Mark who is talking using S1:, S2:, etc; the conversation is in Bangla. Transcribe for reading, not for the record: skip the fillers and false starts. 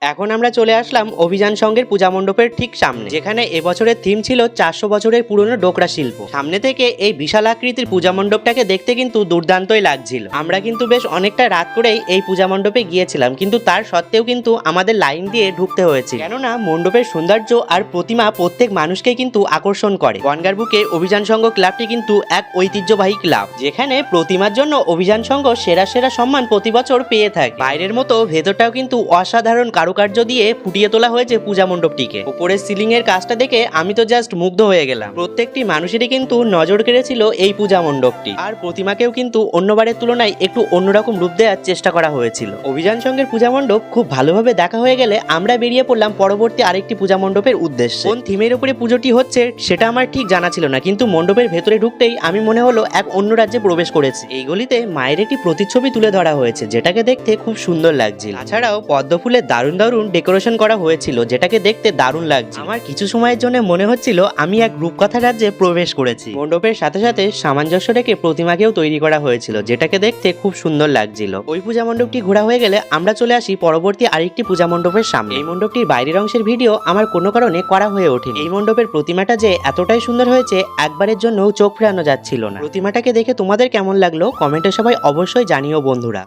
S1: এখন আমরা চলে আসলাম অভিযান সংঘের পূজা মণ্ডপের ঠিক সামনে, যেখানে এবছরের থিম ছিল 400 বছরের পুরনো ডোকরা শিল্প। সামনে থেকে এই বিশাল আকৃতির পূজা মণ্ডপটাকে দেখতে কিন্তু দুর্দান্তই লাগছিল। আমরা কিন্তু বেশ অনেকটা রাত করেই এই পূজা মণ্ডপে গিয়েছিলাম, কিন্তু তার সত্ত্বেও কিন্তু আমাদের লাইন দিয়ে ঢুকতে হয়েছে, কেননা মণ্ডপের সৌন্দর্য আর প্রতিমা প্রত্যেক মানুষকে কিন্তু আকর্ষণ করে। বনগাঁর বুকে অভিযান সংঘ ক্লাবটি কিন্তু এক ঐতিহ্যবাহী ক্লাব, যেখানে প্রতিমার জন্য অভিযান সংঘ সেরা সেরা সম্মান প্রতি বছর পেয়ে থাকে। বাইরের মতো ভেতরটাও কিন্তু অসাধারণ কারুকার্য দিয়ে ফুটিয়ে তোলা হয়েছে পূজা মণ্ডপটিকে। উপরের সিলিং এর কাজটা দেখে আমি তো জাস্ট মুগ্ধ হয়ে গেলাম। প্রত্যেকটি মানুষেরই কিন্তু নজর কেড়েছিল এই পূজা মণ্ডপটি, আর প্রতিমাকেও কিন্তু অন্যবারের তুলনায় একটু অন্যরকম রূপ দেওয়ার চেষ্টা করা হয়েছিল। অভিযান সংঘের পূজা মণ্ডপ খুব ভালোভাবে দেখা হয়ে গেলে আমরা বেরিয়ে পড়লাম পরবর্তী আরেকটি পূজা মণ্ডপের উদ্দেশ্যে। কোন থিমের উপরে পুজোটি হচ্ছে সেটা আমার ঠিক জানা ছিল না, কিন্তু মণ্ডপের ভেতরে ঢুকতেই আমি মনে হলো এক অন্য রাজ্যে প্রবেশ করেছি। এই গলিতে মায়ের একটি প্রতিচ্ছবি তুলে ধরা হয়েছে, যেটাকে দেখতে খুব সুন্দর লাগছিল। তাছাড়াও পদ্ম ফুলের দারুণ দারুণ ডেকোরেশন করা হয়েছিল, যেটাকে দেখতে দারুণ লাগছে। আমার কিছু সময়ের জন্য মনে হচ্ছিল আমি এক রূপকথা রাজ্যে প্রবেশ করেছি। মণ্ডপের সাথে সাথে সামঞ্জস্য রেখে প্রতিমাকেও তৈরি করা হয়েছিল, যেটাকে দেখতে খুব সুন্দর লাগছিল। ওই পূজা মণ্ডপটি ঘোরা হয়ে গেলে আমরা চলে আসি পরবর্তী আরেকটি পূজা মণ্ডপের সামনে। এই মণ্ডপটির বাইরের অংশের ভিডিও আমার কোনো কারণে করা হয়ে ওঠেনি। এই মণ্ডপের প্রতিমাটা যে এতটাই সুন্দর হয়েছে একবারের জন্য চোখ ফেরানো যাচ্ছিল না। প্রতিমাটাকে দেখে তোমাদের কেমন লাগলো কমেন্টে সবাই অবশ্যই জানিও বন্ধুরা।